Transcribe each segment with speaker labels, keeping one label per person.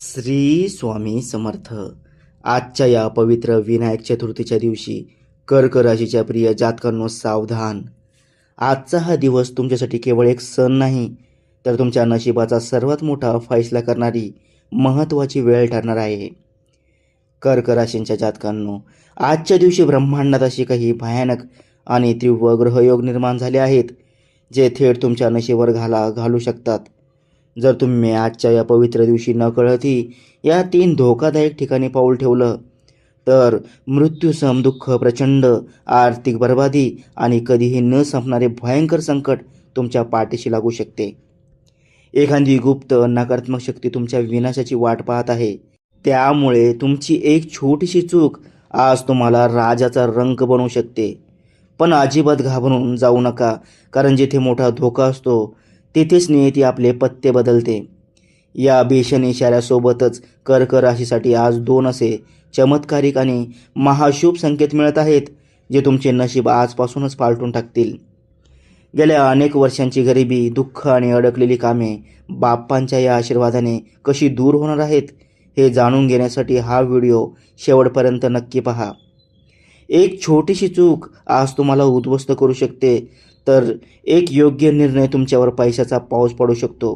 Speaker 1: श्री स्वामी समर्थ. आजच्या या पवित्र विनायक चतुर्थीच्या दिवशी कर्क राशीच्या प्रिय जातकांनो सावधान. आजचा हा दिवस तुमच्यासाठी केवळ एक सण नाही, तर तुमच्या नशिबाचा सर्वात मोठा फैसला करणारी महत्त्वाची वेळ ठरणार आहे. कर्क राशींच्या जातकांनो, आजच्या दिवशी ब्रह्मांडात अशी काही भयानक आणि तीव्र ग्रहयोग निर्माण झाले आहेत, जे थेट तुमच्या नशिबावर घालू शकतात. जर तुम्ही आजच्या या पवित्र दिवशी नकळतही या 3 धोकादायक ठिकाणी पाऊल ठेवलं, तर मृत्यूसम दुःख, प्रचंड आर्थिक बर्बादी आणि कधीही न संपणारे भयंकर संकट तुमच्या पाठीशी लागू शकते. एखादी गुप्त नकारात्मक शक्ती तुमच्या विनाशाची वाट पाहत आहे. त्यामुळे तुमची एक छोटीशी चूक आज तुम्हाला राजाचा रंक बनवू शकते. पण अजिबात घाबरून जाऊ नका, कारण जिथे मोठा धोका असतो तिथेच नियती आपले पत्ते बदलते. या भीषण इशाऱ्यासोबतच कर्क राशीसाठी आज 2 असे चमत्कारिक आणि महाशुभ संकेत मिळत आहेत, जे तुमचे नशीब आजपासूनच पालटून टाकतील. गेल्या अनेक वर्षांची गरिबी, दुःख आणि अडकलेली कामे बाप्पांच्या या आशीर्वादाने कशी दूर होणार आहेत, हे जाणून घेण्यासाठी हा व्हिडिओ शेवटपर्यंत नक्की पहा. एक छोटीशी चूक आज तुम्हाला उद्ध्वस्त करू शकते, तर एक योग्य निर्णय तुमच्यावर पैशाचा पाऊस पडू शकतो.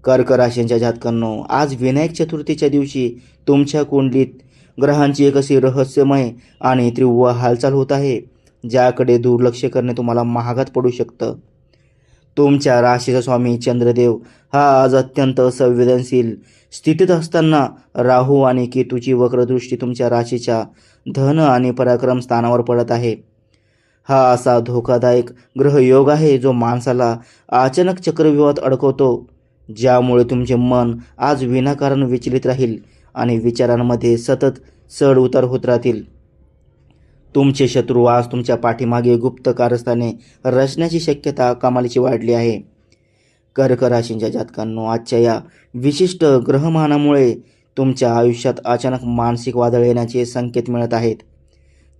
Speaker 1: कर्क राशींच्या जातकांनो, आज विनायक चतुर्थीच्या दिवशी तुमच्या कुंडलीत ग्रहांची एक अशी रहस्यमय आणि तीव्र हालचाल होत आहे, ज्याकडे दुर्लक्ष करणे तुम्हाला महागात पडू शकतं. तुमच्या राशीचा स्वामी चंद्रदेव हा आज अत्यंत संवेदनशील स्थितीत असताना राहू आणि केतूची वक्रदृष्टी तुमच्या राशीच्या धन आणि पराक्रम स्थानावर पडत आहे. हा असा धोकादायक ग्रहयोग आहे, जो माणसाला अचानक चक्रव्यूहात अडकवतो, ज्यामुळे तुमचे मन आज विनाकारण विचलित राहील आणि विचारांमध्ये सतत चढ उतार होत राहतील. तुमचे शत्रू आज तुमच्या पाठीमागे गुप्त कारस्थाने रचण्याची शक्यता कमालीची वाढली आहे. कर्क राशींच्या जातकांनो, आजच्या या विशिष्ट ग्रहमानामुळे तुमच्या आयुष्यात अचानक मानसिक वादळ येण्याचे संकेत मिळत आहेत.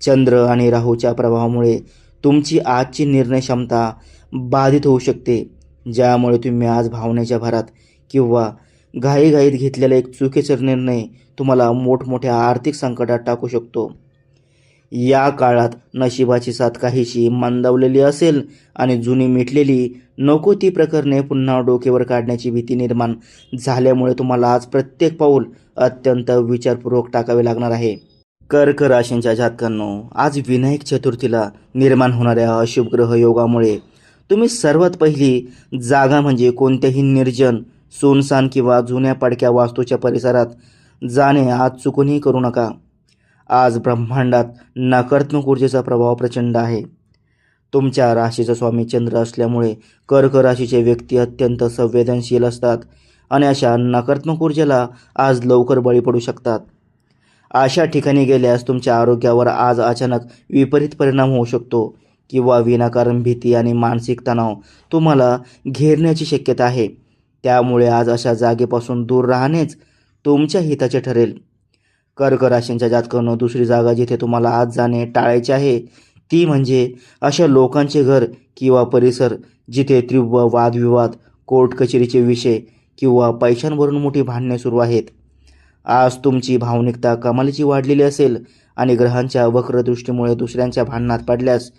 Speaker 1: चंद्र आणि राहूच्या प्रभावामुळे तुमची आजची निर्णय क्षमता बाधित होऊ शकते, ज्यामुळे तुम्ही आज भावनेच्या भरात किंवा घाईघाईत घेतलेला एक चुकीचा निर्णय तुम्हाला मोठमोठ्या आर्थिक संकटात टाकू शकतो. या काळात नशिबाची साथ काहीशी मंदावलेली असेल आणि जुनी मिटलेली नको ती प्रकरणे पुन्हा डोक्यावर काढण्याची भीती निर्माण झाल्यामुळे तुम्हाला आज प्रत्येक पाऊल अत्यंत विचारपूर्वक टाकावे लागणार आहे. कर्क राशींच्या जातकांनो, आज विनायक चतुर्थीला निर्माण होणाऱ्या अशुभ ग्रह योगामुळे तुम्ही सर्वात पहिली जागा म्हणजे कोणत्याही निर्जन, सुनसान किंवा जुन्या पडक्या वास्तूच्या परिसरात जाणे आज चुकूनही करू नका. आज ब्रह्मांडात नकारात्मक ऊर्जेचा प्रभाव प्रचंड आहे. तुमच्या राशीचा स्वामी चंद्र असल्यामुळे कर्क राशीचे व्यक्ती अत्यंत संवेदनशील असतात आणि अशा नकारात्मक ऊर्जेला आज लवकर बळी पडू शकतात. अशा ठिकाणी गेल्यास तुमच्या आरोग्यावर आज अचानक विपरीत परिणाम होऊ शकतो किंवा विनाकारण भीती आणि मानसिक तणाव तुम्हाला घेरण्याची शक्यता आहे. त्यामुळे आज अशा जागेपासून दूर राहणेच तुमच्या हिताचे ठरेल. कर्क राशींच्या जातकांनो, दुसरी जागा जिथे तुम्हाला आज जाणे टाळायचे आहे, ती म्हणजे अशा लोकांचे घर किंवा परिसर जिथे तीव्र वादविवाद, कोर्ट कचेरीचे विषय किंवा पैशांवरून मोठी भांडणे सुरू आहेत. आज तुमची भावनिकता कमालीची वाढलेली असेल आणि ग्रहांच्या वक्रदृष्टीमुळे दुसऱ्यांच्या भांडणात पडल्यास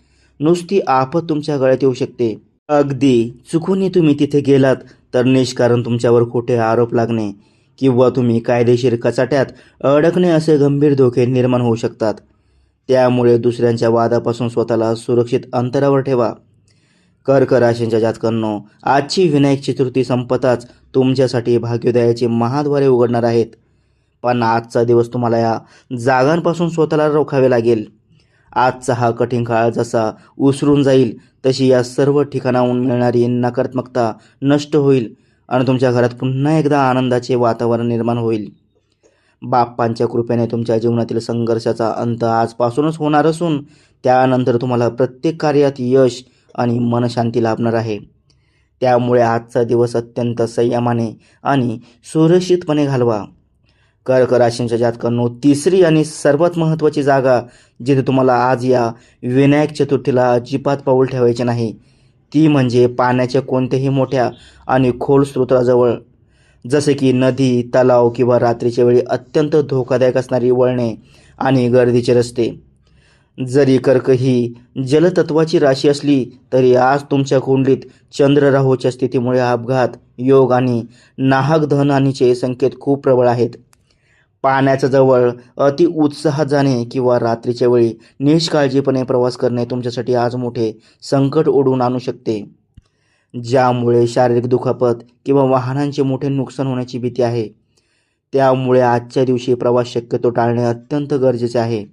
Speaker 1: नुसती आफत तुमच्या गळ्यात येऊ शकते. अगदी चुकूनही तुम्ही तिथे गेलात तर निष्कारण तुमच्यावर खोटे आरोप लागणे किंवा तुम्ही कायदेशीर कचाट्यात अडकणे असे गंभीर धोके निर्माण होऊ शकतात. त्यामुळे दुसऱ्यांच्या वादापासून स्वतःला सुरक्षित अंतरावर ठेवा. कर्क राशींच्या जातकांनो, आजची विनायक चतुर्थी संपताच तुमच्यासाठी भाग्योदयाचे महाद्वारे उघडणार आहेत. पण आजचा दिवस तुम्हाला या जागांपासून स्वतःला रोखावे लागेल. आजचा हा कठीण काळ जसा उसरून जाईल, तशी या सर्व ठिकाणाहून मिळणारी नकारात्मकता नष्ट होईल आणि तुमच्या घरात पुन्हा एकदा आनंदाचे वातावरण निर्माण होईल. बाप्पांच्या कृपेने तुमच्या जीवनातील संघर्षाचा अंत आजपासूनच होणार असून त्यानंतर तुम्हाला प्रत्येक कार्यात यश आणि मनशांती लाभणार आहे. त्यामुळे आजचा दिवस अत्यंत संयमाने आणि सुरक्षितपणे घालवा. कर्क राशींच्या जातकांनो, तिसरी आणि सर्वात महत्त्वाची जागा जिथे तुम्हाला आज या विनायक चतुर्थीला अजिबात पाऊल ठेवायचे नाही, ती म्हणजे पाण्याच्या कोणत्याही मोठ्या आणि खोल स्रोताजवळ. जसे की नदी, तलाव किंवा रात्रीच्या वेळी अत्यंत धोकादायक असणारी वळणे आणि गर्दीचे रस्ते. जरी कर्क ही जलतत्वाची राशी असली तरी आज तुमच्या कुंडलीत चंद्र राहूच्या स्थितीमुळे अपघात, योग आणि नाहक धनहानीचे संकेत खूप प्रबळ आहेत. पाण्याच्या जवळ अति उत्साहात जाणे किंवा रात्रीच्या वेळी निष्काळजीपणे प्रवास करणे तुमच्यासाठी आज मोठे संकट ओढवून आणू शकते, ज्यामुळे शारीरिक दुखापत किंवा वाहनांचे मोठे नुकसान होण्याची भीती आहे. त्यामुळे आजच्या दिवशी प्रवास शक्यतो टाळणे अत्यंत गरजेचे आहे.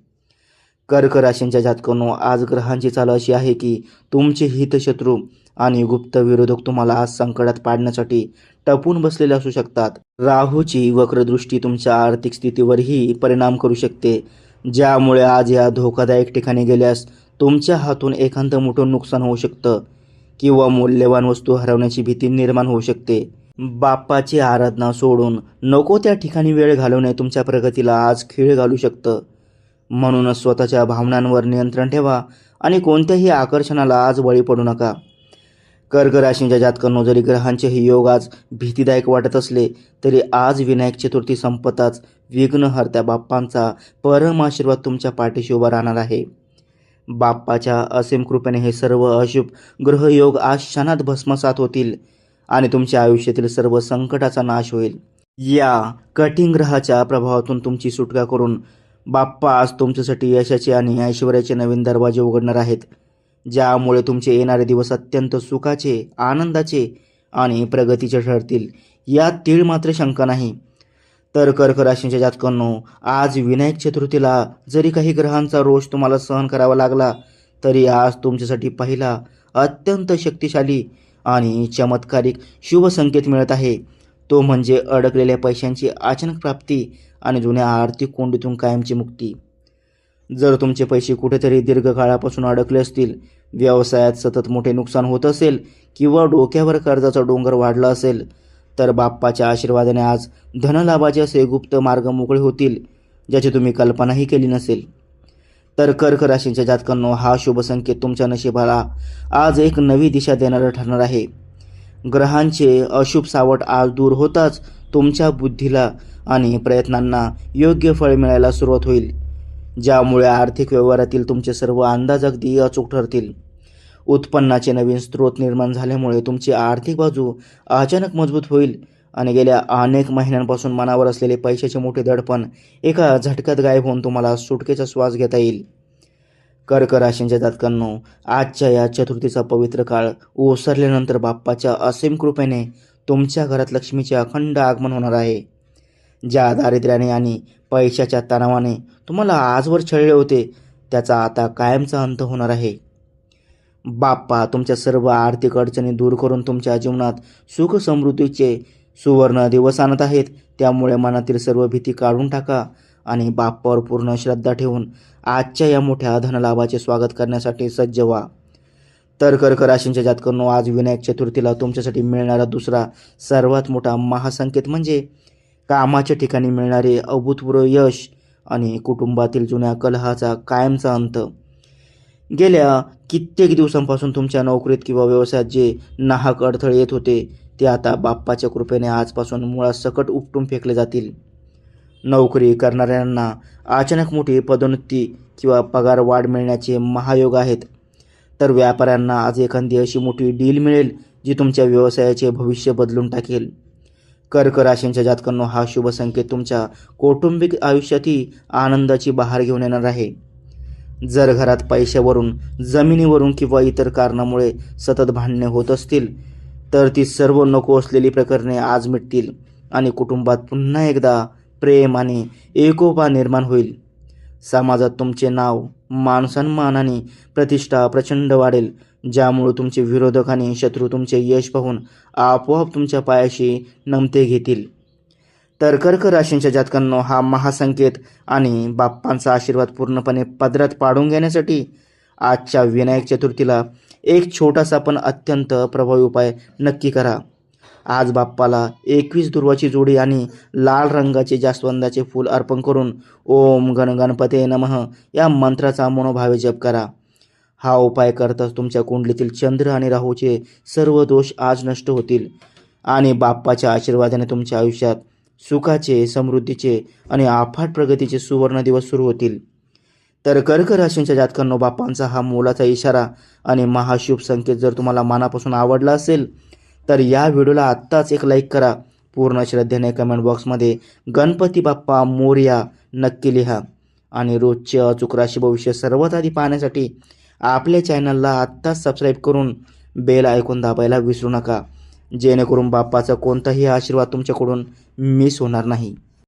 Speaker 1: कर्क राशींच्या जातकांनो, आज ग्रहांची चाल अशी आहे की तुमचे हितशत्रू आणि गुप्त विरोधक तुम्हाला आज संकटात पाडण्यासाठी टपून बसलेले असू शकतात. राहूची वक्रदृष्टी तुमच्या आर्थिक स्थितीवरही परिणाम करू शकते, ज्यामुळे आज या धोकादायक ठिकाणी गेल्यास तुमच्या हातून एखादं मोठं नुकसान होऊ शकतं किंवा मौल्यवान वस्तू हरवण्याची भीती निर्माण होऊ शकते. बाप्पाची आराधना सोडून नको त्या ठिकाणी वेळ घालवणे तुमच्या प्रगतीला आज खीळ घालू शकतं. म्हणूनच स्वतःच्या भावनांवर नियंत्रण ठेवा आणि कोणत्याही आकर्षणाला आज बळी पडू नका. कर्क राशींच्या जातकांनो, जरी ग्रहांचे हे योग आज भीतीदायक वाटत असले तरी आज विनायक चतुर्थी संपताच विघ्नहर्त्या बाप्पांचा परम आशीर्वाद तुमच्या पाठीशी उभा राहणार आहे. बाप्पाच्या असीम कृपेने हे सर्व अशुभ ग्रहयोग आज क्षणात भस्मसात होतील आणि तुमच्या आयुष्यातील सर्व संकटाचा नाश होईल. या कठीण ग्रहाच्या प्रभावातून तुमची सुटका करून बाप्पा आज तुमच्यासाठी यशाचे आणि ऐश्वर्याचे नवीन दरवाजे उघडणार आहेत, ज्यामुळे तुमचे येणारे दिवस अत्यंत सुखाचे, आनंदाचे आणि प्रगतीचे ठरतील, यात तीळ मात्र शंका नाही. तर कर्क राशींच्या जातकांनो, आज विनायक चतुर्थीला जरी काही ग्रहांचा रोष तुम्हाला सहन करावा लागला तरी आज तुमच्यासाठी पहिला अत्यंत शक्तिशाली आणि चमत्कारिक शुभ संकेत मिळत आहे. तो म्हणजे अडकलेल्या पैशांची अचानक प्राप्ती आणि जुन्या आर्थिक कोंडीतून कायमची मुक्ती. जर तुमचे पैसे कुठेतरी दीर्घकाळापासून अडकले असतील, व्यवसायात सतत मोठे नुकसान होत असेल किंवा डोक्यावर कर्जाचा डोंगर वाढला असेल, तर बाप्पाच्या आशीर्वादाने आज धनलाभाचे असे गुप्त मार्ग मोकळे होतील, ज्याची तुम्ही कल्पनाही केली नसेल. तर कर्क राशींच्या जातकांनो, हा शुभ संकेत तुमच्या नशिबाला आज एक नवी दिशा देणारा ठरणार आहे. ग्रहांचे अशुभ सावट आज दूर होताच तुमच्या बुद्धीला आणि प्रयत्नांना योग्य फळ मिळायला सुरुवात होईल, ज्यामुळे आर्थिक व्यवहारातील तुमचे सर्व अंदाज अगदी अचूक ठरतील. उत्पन्नाचे नवीन स्रोत निर्माण झाल्यामुळे तुमची आर्थिक बाजू अचानक मजबूत होईल आणि गेल्या अनेक महिन्यांपासून मनावर असलेले पैशाचे मोठे दडपण एका झटक्यात गायब होऊन तुम्हाला सुटकेचा श्वास घेता येईल. कर्क राशींच्या जातकांनो, आजच्या या चतुर्थीचा पवित्र काळ ओसरल्यानंतर बाप्पाच्या असीम कृपेने तुमच्या घरात लक्ष्मीचे अखंड आगमन होणार आहे. ज्या दारिद्र्याने आणि पैशाच्या तणावाने तुम्हाला आजवर छळले होते, त्याचा आता कायमचा अंत होणार आहे. बाप्पा तुमच्या सर्व आर्थिक अडचणी दूर करून तुमच्या जीवनात सुख समृद्धीचे सुवर्ण दिवस आणत आहेत. त्यामुळे मनातील सर्व भीती काढून टाका आणि बाप्पावर पूर्ण श्रद्धा ठेवून आजच्या या मोठ्या धनलाभाचे स्वागत करण्यासाठी सज्ज व्हा. तर कर्क राशींच्या जातकांनो, आज विनायक चतुर्थीला तुमच्यासाठी मिळणारा दुसरा सर्वात मोठा महासंकेत म्हणजे कामाच्या ठिकाणी मिळणारे अभूतपूर्व यश आणि कुटुंबातील जुन्या कलहाचा कायमचा अंत. गेल्या कित्येक दिवसांपासून तुमच्या नोकरीत किंवा व्यवसायात जे नाहक अडथळे येत होते, ते आता बाप्पाच्या कृपेने आजपासून मुळासकट उपटून फेकले जातील. नोकरी करणाऱ्यांना अचानक मोठी पदोन्नती किंवा पगार वाढ मिळण्याचे महायोग आहेत. तर व्यापाऱ्यांना आज एखादी अशी मोठी डील मिळेल जी तुमच्या व्यवसायाचे भविष्य बदलून टाकेल. कर्क राशींच्या जातकांनो, हा शुभ संकेत तुमच्या कौटुंबिक आयुष्यातही आनंदाची बहार घेऊन येणार आहे. जर घरात पैशावरून, जमिनीवरून किंवा इतर कारणामुळे सतत भांडणे होत असतील, तर ती सर्व नको असलेली प्रकरणे आज मिटतील आणि कुटुंबात पुन्हा एकदा प्रेम आणि एकोपा निर्माण होईल. समाजात तुमचे नाव, मानसन्मान आणि प्रतिष्ठा प्रचंड वाढेल, ज्यामुळे तुमचे विरोधक आणि शत्रू तुमचे यश पाहून आपोआप तुमच्या पायाशी नमते घेतील. तर कर्क राशींच्या जातकांनो, हा महासंकेत आणि बाप्पांचा आशीर्वाद पूर्णपणे पदरात पाडून घेण्यासाठी आजच्या विनायक चतुर्थीला एक छोटासा पण अत्यंत प्रभावी उपाय नक्की करा. आज बाप्पाला 21 दुर्वाची जोडी आणि लाल रंगाचे जास्वंदाचे फूल अर्पण करून ओम गण गणपते नमः या मंत्राचा मनोभावे जप करा. हा उपाय करताच तुमच्या कुंडलीतील चंद्र आणि राहूचे सर्व दोष आज नष्ट होतील आणि बाप्पाच्या आशीर्वादाने तुमच्या आयुष्यात सुखाचे, समृद्धीचे आणि अफाट प्रगतीचे सुवर्ण दिवस सुरू होतील. तर कर्क राशींच्या जातकांनो, बाप्पांचा हा मोलाचा इशारा आणि महाशुभ संकेत जर तुम्हाला मनापासून आवडला असेल तर या व्हिडिओला आत्ताच एक लाईक करा. पूर्ण श्रद्धेने कमेंट बॉक्समध्ये गणपती बाप्पा मोरया नक्की लिहा. आणि रोजचे अचूक राशी भविष्य सर्वात आधी पाहण्यासाठी आपल्या चॅनलला आत्ताच सबस्क्राईब करून बेल आयकॉन दाबायला विसरू नका, जेणेकरून बाप्पाचा कोणताही आशीर्वाद तुमच्याकडून मिस होणार नाही.